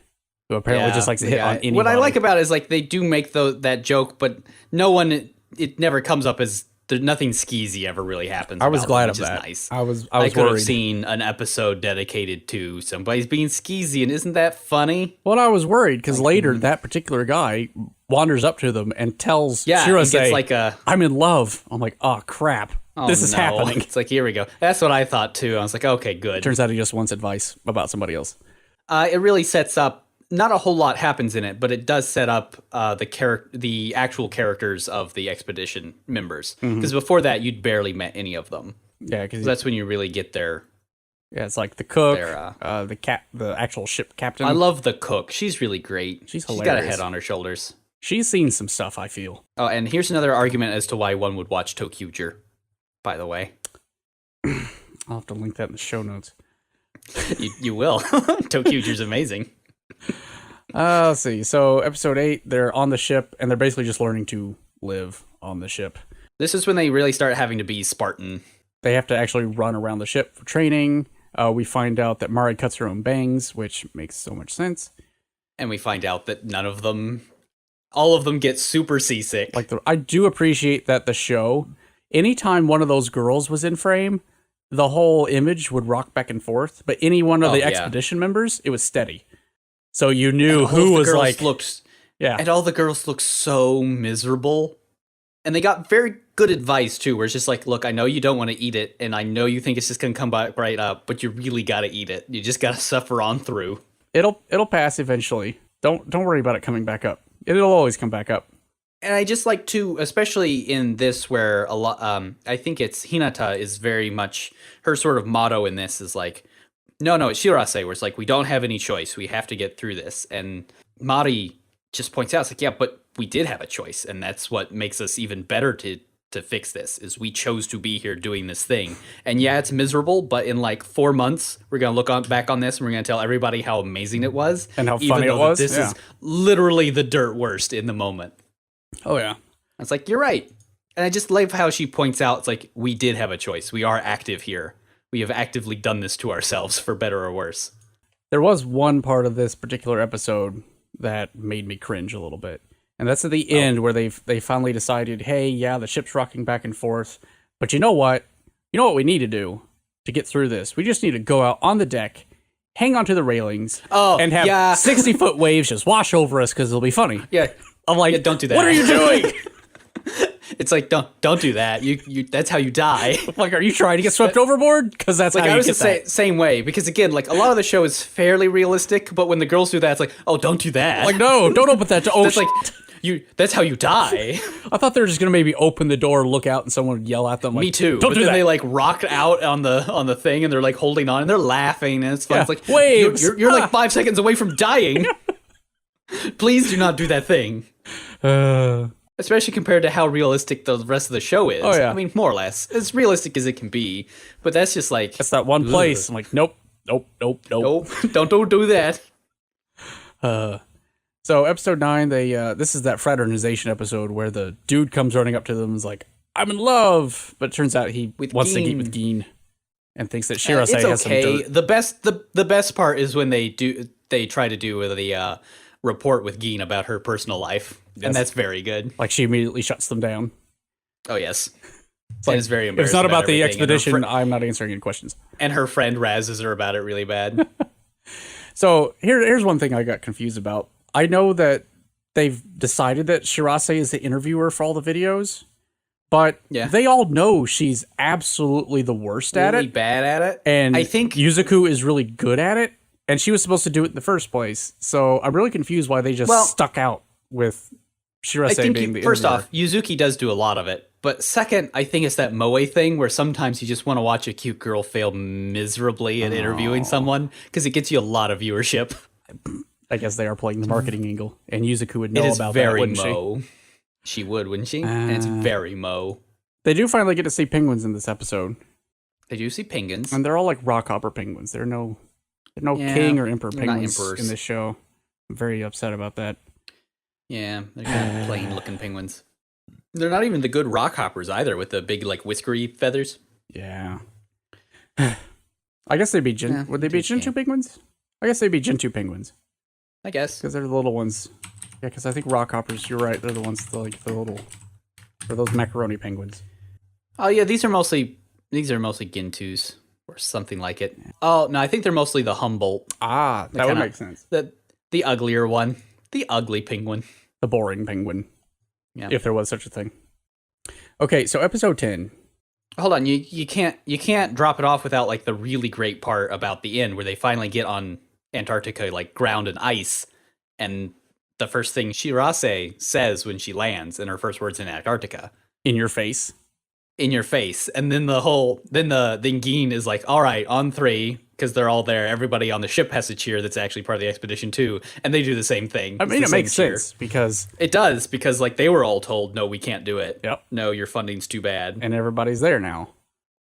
who apparently just likes to hit on anybody. What I like about it is like they do make that joke, but it never comes up as nothing skeezy ever really happens. I was glad of that. Nice. I was I could worried. have seen an episode dedicated to somebody's being skeezy, and isn't that funny? Well, I was worried because later that particular guy wanders up to them and tells Shirase, like I'm in love. I'm like, oh crap. This is happening. It's like, here we go. That's what I thought too. I was like, okay, good. Turns out he just wants advice about somebody else. It really sets up, not a whole lot happens in it, but it does set up the actual characters of the expedition members. Because before that, you'd barely met any of them. Yeah, because that's when you really get their... Yeah, it's like the cook, the actual ship captain. I love the cook. She's really great. She's hilarious. She's got a head on her shoulders. She's seen some stuff, I feel. Oh, and here's another argument as to why one would watch ToQger, by the way. I'll have to link that in the show notes. You will. ToQger's amazing. Let's see. So, episode 8, they're on the ship, and they're basically just learning to live on the ship. This is when they really start having to be Spartan. They have to actually run around the ship for training. We find out that Mari cuts her own bangs, which makes so much sense. And we find out that all of them get super seasick. I do appreciate that the show, anytime one of those girls was in frame, the whole image would rock back and forth. But any one of the expedition members, it was steady. So you knew who was like... And all the girls looked so miserable. And they got very good advice, too, where it's just like, look, I know you don't want to eat it, and I know you think it's just going to come back right up, but you really got to eat it. You just got to suffer on through. It'll pass eventually. Don't worry about it coming back up. It'll always come back up. And I just like to, especially in this where a lot, I think it's Hinata is very much, her sort of motto in this is like, no, it's Shirase, where it's like, we don't have any choice. We have to get through this. And Mari just points out, it's like, yeah, but we did have a choice. And that's what makes us even better to fix this, is we chose to be here doing this thing. And yeah, it's miserable, but in like 4 months, we're going to look back on this and we're going to tell everybody how amazing it was. And how funny it was. This is literally the dirt worst in the moment. Oh, yeah. It's like, you're right. And I just love how she points out, it's like, we did have a choice. We are active here. We have actively done this to ourselves, for better or worse. There was one part of this particular episode that made me cringe a little bit. And that's at the end where they finally decided, hey, yeah, the ship's rocking back and forth. But you know what? You know what we need to do to get through this? We just need to go out on the deck, hang onto the railings, and have 60-foot waves just wash over us because it'll be funny. Yeah. I'm like, don't do that. What are you doing? It's like, don't do that. You that's how you die. Like, are you trying to get swept overboard? Because that's like, how I you was get the same way. Because again, like, a lot of the show is fairly realistic, but when the girls do that, it's like, oh, don't do that. Like, no, don't open that door. That's like, that's how you die. I thought they were just gonna maybe open the door, look out, and someone would yell at them. Like, me too. Don't but do then that. They like rock out on the thing, and they're like holding on, and they're laughing, and it's fun. Yeah. It's like, waves. You're like 5 seconds away from dying. Please do not do that thing. Especially compared to how realistic the rest of the show is. Oh, yeah. I mean, more or less. As realistic as it can be. But that's just like... That's that one place. I'm like, nope. Nope, don't do that. So episode 9, this is that fraternization episode where the dude comes running up to them and is like, I'm in love. But it turns out he wants to get with Gein and thinks that Shirase has some dirt. The best part is when they try to do the report with Gein about her personal life. Yes. And that's very good. Like, she immediately shuts them down. Oh, yes. It's very embarrassing. If it's not about the expedition, I'm not answering any questions. And her friend razzes her about it really bad. So here's one thing I got confused about. I know that they've decided that Shirase is the interviewer for all the videos, but they all know she's absolutely the worst at really it. bad at it. And I think Yuzuku is really good at it, and she was supposed to do it in the first place. So I'm really confused why they just stuck out with Shirase being the interviewer. First off, Yuzuki does do a lot of it. But second, I think it's that moe thing where sometimes you just want to watch a cute girl fail miserably at interviewing someone because it gets you a lot of viewership. I guess they are playing the marketing angle, and Yuzuku would know about that, wouldn't moe. She would, wouldn't she? And it's very moe. They do finally get to see penguins in this episode. They do see penguins. And they're all like rockhopper penguins. There are no king or emperor penguins in this show. I'm very upset about that. Yeah, they're kind of plain-looking penguins. They're not even the good rockhoppers either, with the big, like, whiskery feathers. Yeah. I guess they'd be would they be Gentoo penguins? I guess they'd be Gentoo penguins. I guess. Because they're the little ones. Yeah, because I think rockhoppers, you're right, they're the ones, the little, or those macaroni penguins. Oh, yeah, these are mostly Gintoos, or something like it. Oh, no, I think they're mostly the Humboldt. Ah, that would make sense. The uglier one. The ugly penguin. The boring penguin. Yeah. If there was such a thing. Okay, so episode 10. Hold on, you can't drop it off without like the really great part about the end where they finally get on Antarctica, like ground and ice, and the first thing Shirase says when she lands, and her first words in Antarctica. In your face. In your face. And then then Gin is like, all right, on 3, because they're all there. Everybody on the ship has to cheer that's actually part of the expedition too. And they do the same thing. I mean, it makes sense because... It does, because like they were all told, no, we can't do it. Yep. No, your funding's too bad. And everybody's there now.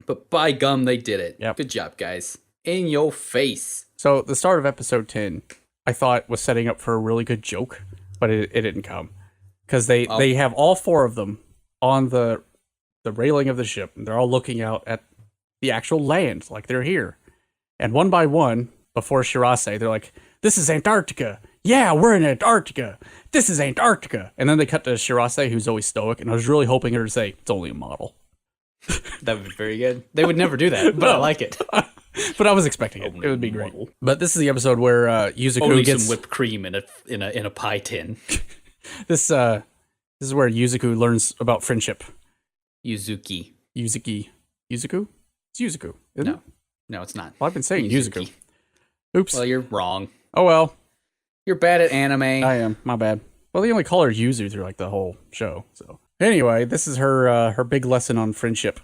But by gum, they did it. Yep. Good job, guys. In your face. So the start of episode 10, I thought was setting up for a really good joke, but it didn't come. Because they have all 4 of them on the railing of the ship, and they're all looking out at the actual land, like they're here. And one by one, before Shirase, they're like, this is Antarctica. Yeah, we're in Antarctica. This is Antarctica. And then they cut to Shirase, who's always stoic, and I was really hoping her to say, it's only a model. That would be very good. They would never do that, but I like it. But I was expecting it. It would be great. But this is the episode where Yuzuku gets some whipped cream in a pie tin. This is where Yuzuku learns about friendship. Yuzuki. Yuzuku? It's Yuzuku, isn't it? No, it's not. Well, I've been saying Yuzuku. Oops. Well, you're wrong. Oh, well. You're bad at anime. I am. My bad. Well, they only call her Yuzu through, like, the whole show. So anyway, this is her big lesson on friendship.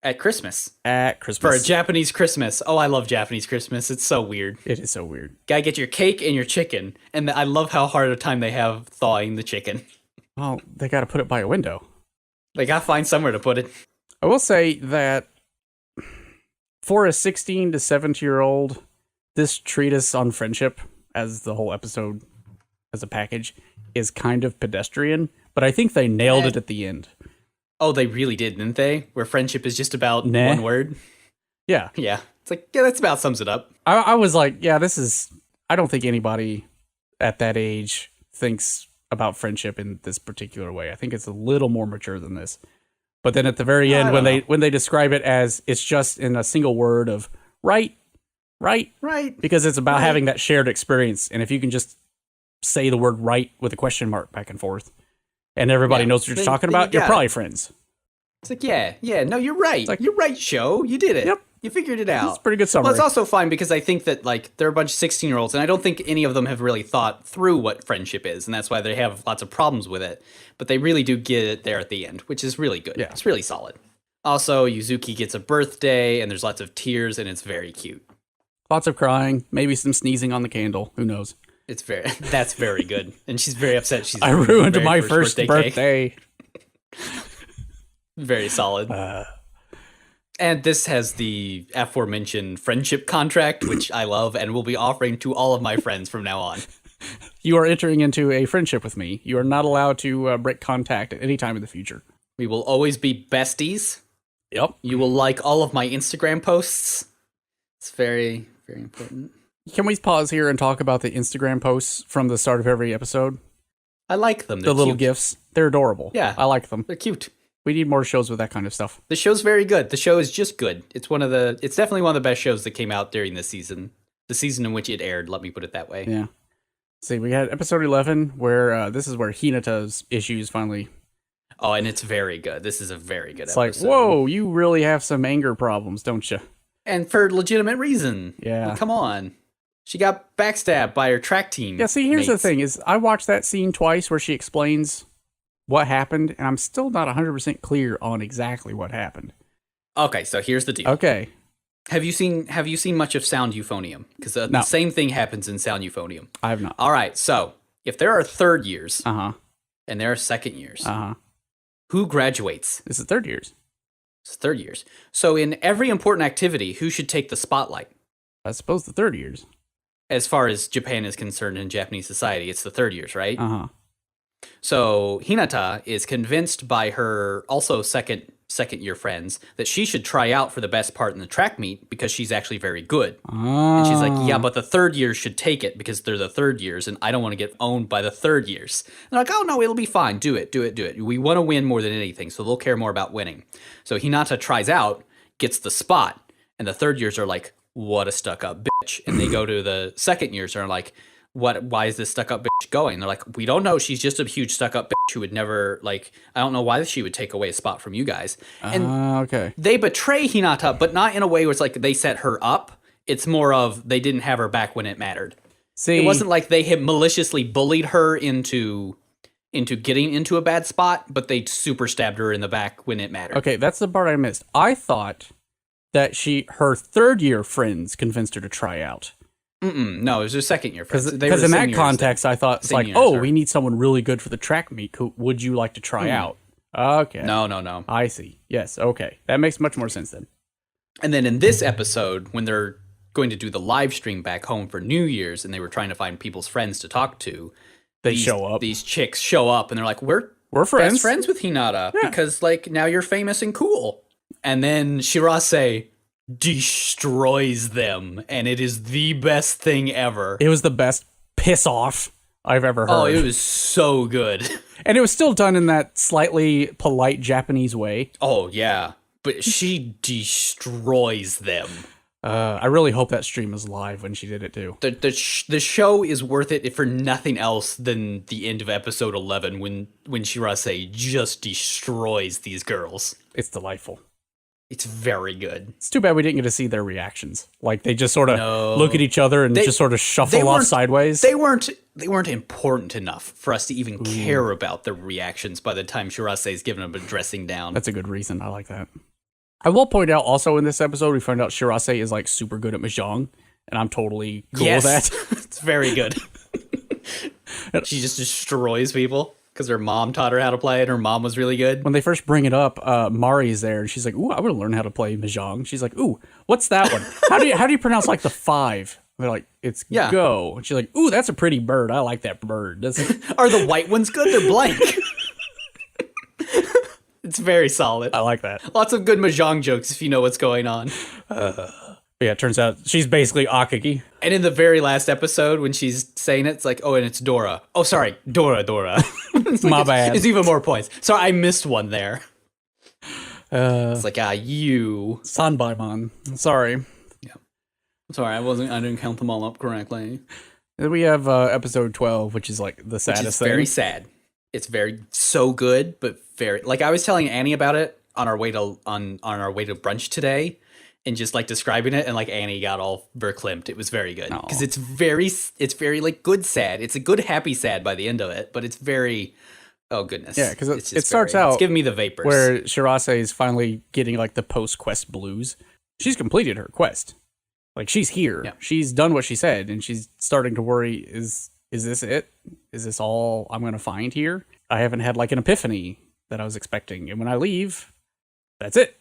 At Christmas. For a Japanese Christmas. Oh, I love Japanese Christmas. It's so weird. It is so weird. Gotta get your cake and your chicken. And I love how hard a time they have thawing the chicken. Well, they gotta put it by a window. They gotta find somewhere to put it. I will say that for a 16 to 17-year-old, this treatise on friendship, as the whole episode as a package, is kind of pedestrian, but I think they nailed it at the end. Oh, they really did, didn't they? Where friendship is just about one word? Yeah. Yeah. It's like, yeah, that's about sums it up. I was like, yeah, I don't think anybody at that age thinks about friendship in this particular way. I think it's a little more mature than this. But then at the very end, when they describe it as it's just in a single word of right, because it's about having that shared experience. And if you can just say the word right with a question mark back and forth, and everybody knows what you're talking about, you're probably friends. It's like, no, you're right. You're right, Show. You did it. Yep. You figured it out. That's a pretty good summary. Well, it's also fine because I think that like they're a bunch of 16-year-olds, and I don't think any of them have really thought through what friendship is, and that's why they have lots of problems with it. But they really do get it there at the end, which is really good. Yeah. It's really solid. Also, Yuzuki gets a birthday, and there's lots of tears, and it's very cute. Lots of crying, maybe some sneezing on the candle. Who knows? That's very good. And she's very upset. I ruined my first birthday. Very solid. And this has the aforementioned friendship contract, which I love and will be offering to all of my friends from now on. You are entering into a friendship with me. You are not allowed to break contact at any time in the future. We will always be besties. Yep. You will like all of my Instagram posts. It's very, very important. Can we pause here and talk about the Instagram posts from the start of every episode? I like them. The little GIFs. They're adorable. Yeah. I like them. They're cute. We need more shows with that kind of stuff. The show's very good. The show is just good. It's definitely one of the best shows that came out during this season. The season in which it aired, let me put it that way. Yeah. See, we had episode 11, where this is where Hinata's issues finally... Oh, and it's very good. This is a very good episode. It's like, whoa, you really have some anger problems, don't you? And for legitimate reason. Yeah. Like, come on. She got backstabbed by her track team. Yeah, see, here's the thing, is I watched that scene twice where she explains what happened, and I'm still not 100% clear on exactly what happened. Okay, so here's the deal. Okay. Have you seen much of Sound Euphonium? Because No. the same thing happens in Sound Euphonium. I have not. All right, so if there are third years Uh-huh. and there are second years, Uh-huh. who graduates? This is third years. It's third years. So in every important activity, who should take the spotlight? I suppose the third years. As far as Japan is concerned in Japanese society, it's the third years, right? Uh-huh. So Hinata is convinced by her also second year friends that she should try out for the best part in the track meet because she's actually very good. And she's like, yeah, but the third years should take it because they're the third years and I don't want to get owned by the third years. And they're like, oh no, it'll be fine. Do it. We want to win more than anything, so they'll care more about winning. So Hinata tries out, gets the spot, and the third years are like, what a stuck-up bitch. And they go to the second years and are like, why is this stuck-up bitch going? They're like, we don't know. She's just a huge stuck-up bitch who would never, like, I don't know why she would take away a spot from you guys. And okay. they betray Hinata, but not in a way where it's like they set her up. It's more of they didn't have her back when it mattered. See, it wasn't like they had maliciously bullied her into getting into a bad spot, but they super stabbed her in the back when it mattered. Okay, that's the part I missed. I thought that her third year friends convinced her to try out. No, it was her second year friends. Because in that context, I thought, it's like, oh, we need someone really good for the track meet. Would you like to try out? Okay. No. I see. Yes, okay. That makes much more sense then. And then in this episode, when they're going to do the live stream back home for New Year's, and they were trying to find people's friends to talk to, show up. These chicks show up, and they're like, we're friends. Best friends with Hinata, because, like, now you're famous and cool. And then Shirase destroys them, and it is the best thing ever. It was the best piss off I've ever heard. Oh, it was so good. And it was still done in that slightly polite Japanese way. Oh, yeah. But she destroys them. I really hope that stream is live when she did it too. The show is worth it for nothing else than the end of episode 11 when Shirase just destroys these girls. It's delightful. It's very good. It's too bad we didn't get to see their reactions. Like, they just sort of look at each other and just sort of shuffle off sideways. They weren't important enough for us to even care about their reactions by the time Shirase's given them a dressing down. That's a good reason. I like that. I will point out also in this episode, we find out Shirase is like super good at Mahjong, and I'm totally cool with that. It's very good. She just destroys people. Because her mom taught her how to play it. Her mom was really good. When they first bring it up, Mari's there, and she's like, ooh, I want to learn how to play Mahjong. She's like, ooh, what's that one? How do you pronounce, like, the 5? And they're like, it's go. And she's like, ooh, that's a pretty bird. I like that bird. Are the white ones good? They're blank. It's very solid. I like that. Lots of good Mahjong jokes if you know what's going on. Yeah, it turns out she's basically Akagi. And in the very last episode, when she's saying it, it's like, oh, and it's Dora. Oh, sorry, Dora. It's like, My bad. It's even more points. Sorry, I missed one there. It's like, you. Sanbaimon. Sorry. Yeah. Sorry, I didn't count them all up correctly. Then we have episode 12, which is like the saddest thing. Very sad. It's so good, but very, like, I was telling Annie about it on our way to brunch today. And just like describing it, and like Annie got all verklempt. It was very good because it's very like good sad. It's a good happy sad by the end of it, but it's very, oh goodness, yeah. Because it starts out, it's giving me the vapors. Where Shirase is finally getting like the post quest blues. She's completed her quest, like she's here. Yeah. She's done what she said, and she's starting to worry: is this it? Is this all I'm going to find here? I haven't had like an epiphany that I was expecting, and when I leave, that's it.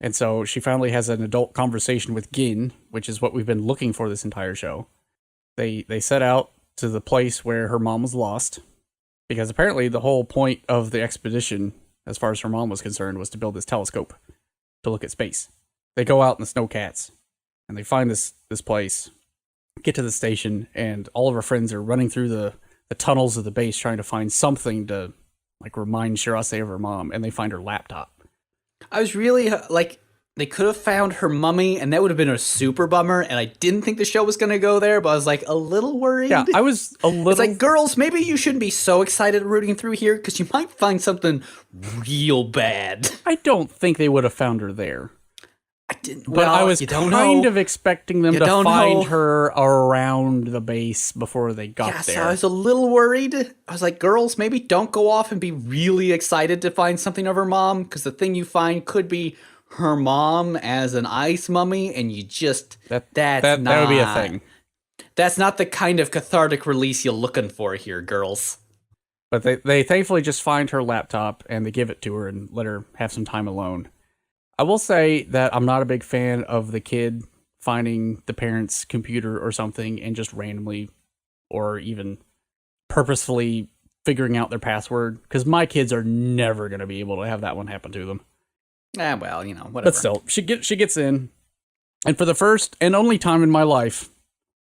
And so she finally has an adult conversation with Gin, which is what we've been looking for this entire show. They set out to the place where her mom was lost, because apparently the whole point of the expedition, as far as her mom was concerned, was to build this telescope to look at space. They go out in the snowcats, and they find this place, get to the station, and all of her friends are running through the tunnels of the base trying to find something to like remind Shirase of her mom, and they find her laptop. I was really like, They could have found her mummy, and that would have been a super bummer. And I didn't think the show was going to go there, but I was like a little worried. Yeah, I was a little. It's like, girls, maybe you shouldn't be so excited rooting through here because you might find something real bad. I don't think they would have found her there. I didn't. But I was kind of expecting them to find her around the base before they got there. So I was a little worried. I was like, girls, maybe don't go off and be really excited to find something of her mom, because the thing you find could be her mom as an ice mummy, and you just that would be a thing. That's not the kind of cathartic release you're looking for here, girls. But they thankfully just find her laptop and they give it to her and let her have some time alone. I will say that I'm not a big fan of the kid finding the parent's computer or something and just randomly or even purposefully figuring out their password, because my kids are never going to be able to have that one happen to them. Well, whatever. But still, she gets in, and for the first and only time in my life,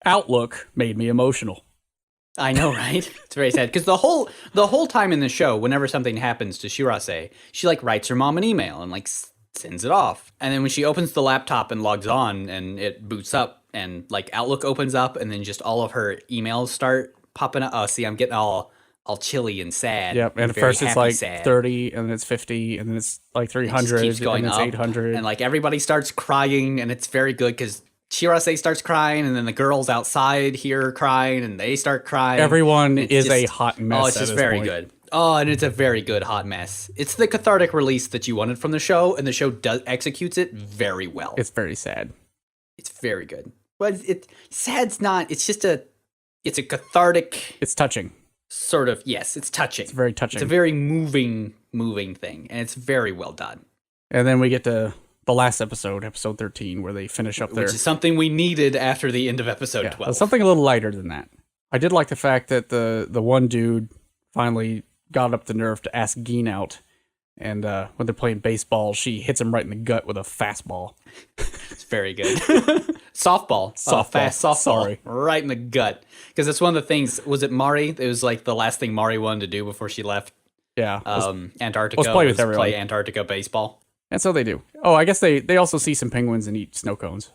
Outlook made me emotional. I know, right? It's very sad, because the whole time in the show, whenever something happens to Shirase, she writes her mom an email and sends it off, and then when she opens the laptop and logs on, and it boots up, and Outlook opens up, and then just all of her emails start popping up. Oh, see, I'm getting all chilly and sad. Yep, and at first it's sad. 30, and then it's 50, and then it's 300, keeps going and it's up, 800. And everybody starts crying, and it's very good because Shirase starts crying, and then the girls outside hear her crying, and they start crying. Everyone is a hot mess. Oh, it's just very good. Oh, and it's a very good hot mess. It's the cathartic release that you wanted from the show, and the show executes it very well. It's very sad. It's very good. But sad's not. It's just it's a cathartic. It's touching. Sort of, yes, it's touching. It's very touching. It's a very moving thing, and it's very well done. And then we get to the last episode 13, where they finish up Which is something we needed after the end of episode 12. Something a little lighter than that. I did like the fact that the one dude finally got up the nerve to ask Geen out, and when they're playing baseball, she hits him right in the gut with a fastball. It's very good. Softball. Fast softball. Sorry. Right in the gut. Because that's one of the things, was it Mari? It was the last thing Mari wanted to do before she left. Yeah. Antarctica. Let's play with everybody. Play Antarctica baseball. And so they do. Oh, I guess they also see some penguins and eat snow cones.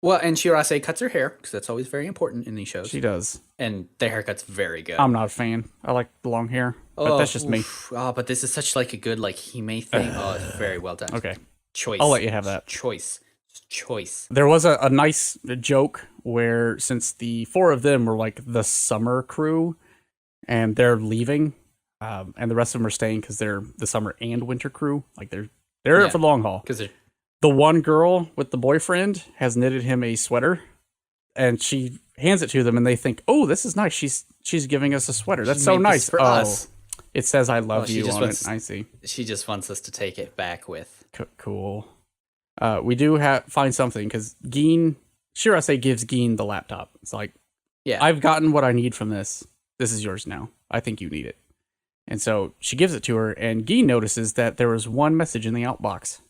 Well, and Shirase cuts her hair, because that's always very important in these shows. She does. And the haircut's very good. I'm not a fan. I like the long hair. But that's just me. Oh, but this is such a good Hime thing. Oh, it's very well done. Okay. Choice. I'll let you have that. Choice. There was a nice joke where, since the four of them were the summer crew, and they're leaving, and the rest of them are staying because they're the summer and winter crew. They're for the long haul. Because the one girl with the boyfriend has knitted him a sweater, and she hands it to them, and they think, "Oh, this is nice. She's giving us a sweater. That's so nice for us." It says "I love you" on it. I see. She just wants us to take it back with. Cool. We do find something, because Shirase gives Geen the laptop. It's I've gotten what I need from this. This is yours now. I think you need it. And so she gives it to her, and Geen notices that there was one message in the outbox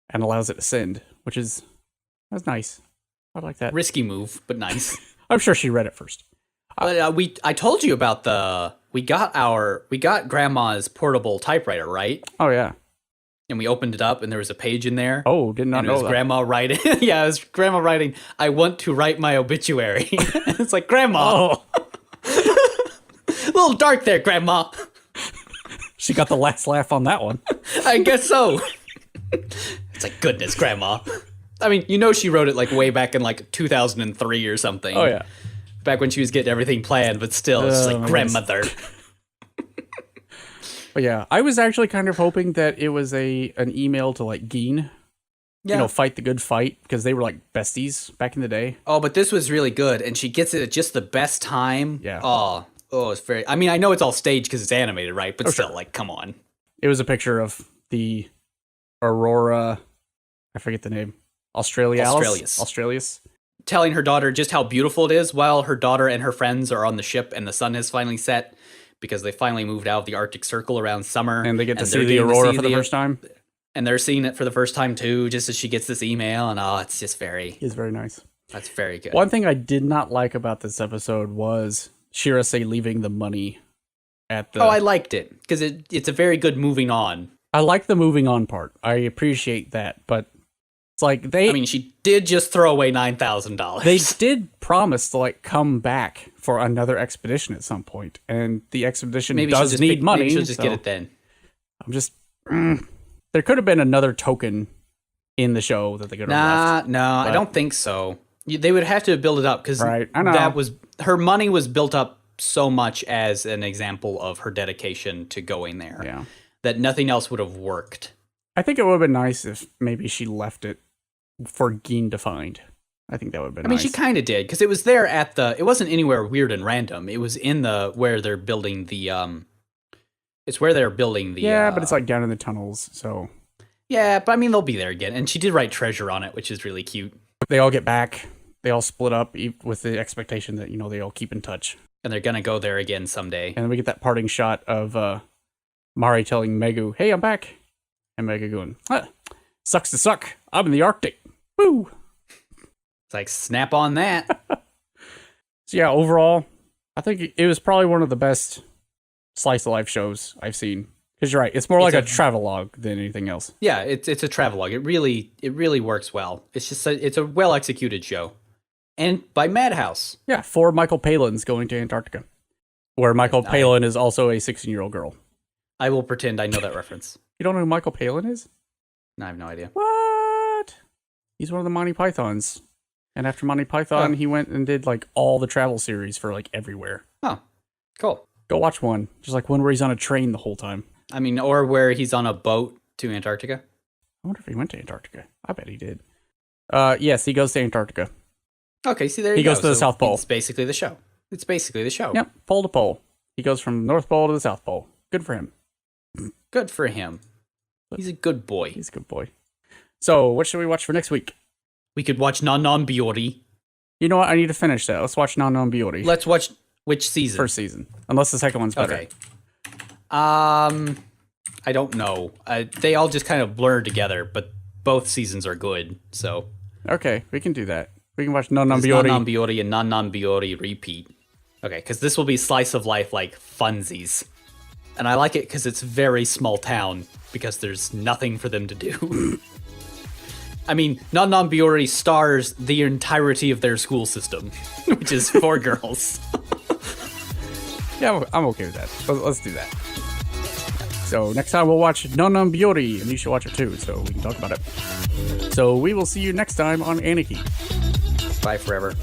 and allows it to send, that's nice. I like that. Risky move, but nice. I'm sure she read it first. I told you about we got Grandma's portable typewriter, right? Oh yeah. And we opened it up, and there was a page in there. Oh, did not know that. It was Grandma writing. Yeah, it was Grandma writing, "I want to write my obituary." It's Grandma. Oh. A little dark there, Grandma. She got the last laugh on that one. I guess so. It's goodness, Grandma. I mean, she wrote it way back in 2003 or something. Oh yeah. Back when she was getting everything planned, but still, it's grandmother. But yeah, I was actually kind of hoping that it was an email to Geen. Yeah. Fight the good fight, because they were besties back in the day. Oh, but this was really good, and she gets it at just the best time. Yeah. Oh, it's very. I mean, I know it's all staged because it's animated, right? But still, sure. Come on. It was a picture of the Aurora. I forget the name. Australis. Telling her daughter just how beautiful it is, while her daughter and her friends are on the ship, and the sun has finally set, because they finally moved out of the Arctic Circle around summer. And they get to see the Aurora for the first time. And they're seeing it for the first time, too, just as she gets this email. And, it's just very... It's very nice. That's very good. One thing I did not like about this episode was Shirase leaving the money at the... Oh, I liked it, because it's a very good moving on. I like the moving on part. I appreciate that, but It's like they. I mean, she did just throw away $9,000. They did promise to like come back for another expedition at some point, and the expedition does need money. Maybe she'll just get it then. I'm just. There could have been another token in the show that they could have left. No, I don't think so. They would have to build it up because that was her money was built up so much as an example of her dedication to going there that nothing else would have worked. I think it would have been nice if maybe she left it for Geen to find. I think that would have been nice. I mean, she kind of did, because it was there at the... It wasn't anywhere weird and random. It was in the... Where they're building the... It's where they're building the... Yeah, but it's like down in the tunnels, so... Yeah, but I mean, they'll be there again. And she did write treasure on it, which is really cute. They all get back. They all split up with the expectation that, they all keep in touch. And they're going to go there again someday. And then we get that parting shot of Mari telling Megu, "Hey, I'm back." And Mega going, "Sucks to suck. I'm in the Arctic." Woo! It's like, snap on that. So yeah, overall, I think it was probably one of the best slice of life shows I've seen. Because you're right, it's more like a travelogue than anything else. Yeah, it's a travelogue. It really works well. It's just it's a well executed show, and by Madhouse. Yeah, 4 Michael Palins going to Antarctica, where Michael Palin is also a 16-year-old girl. I will pretend I know that reference. You don't know who Michael Palin is? No, I have no idea. What? He's one of the Monty Pythons. And after Monty Python, he went and did like all the travel series for like everywhere. Oh, cool. Go watch one. Just like one where he's on a train the whole time. I mean, or where he's on a boat to Antarctica. I wonder if he went to Antarctica. I bet he did. Yes, he goes to Antarctica. Okay, see, there you go. He goes to the South Pole. It's basically the show. Yep, pole to pole. He goes from North Pole to the South Pole. Good for him. Good for him. He's a good boy. He's a good boy. So, what should we watch for next week? We could watch Non Biyori. You know what? I need to finish that. Let's watch Non Biyori. Let's watch which season? First season. Unless the second one's better. Okay. I don't know. They all just kind of blur together, but both seasons are good, so. Okay, we can do that. We can watch Non Biyori. Non Biyori and Non Biyori repeat. Okay, because this will be slice of life like funsies. And I like it because it's very small town, because there's nothing for them to do. I mean, Non Biyori stars the entirety of their school system, which is 4 girls. Yeah, I'm okay with that. Let's do that. So next time we'll watch Non Biyori, and you should watch it too, so we can talk about it. So we will see you next time on Aniki. Bye forever.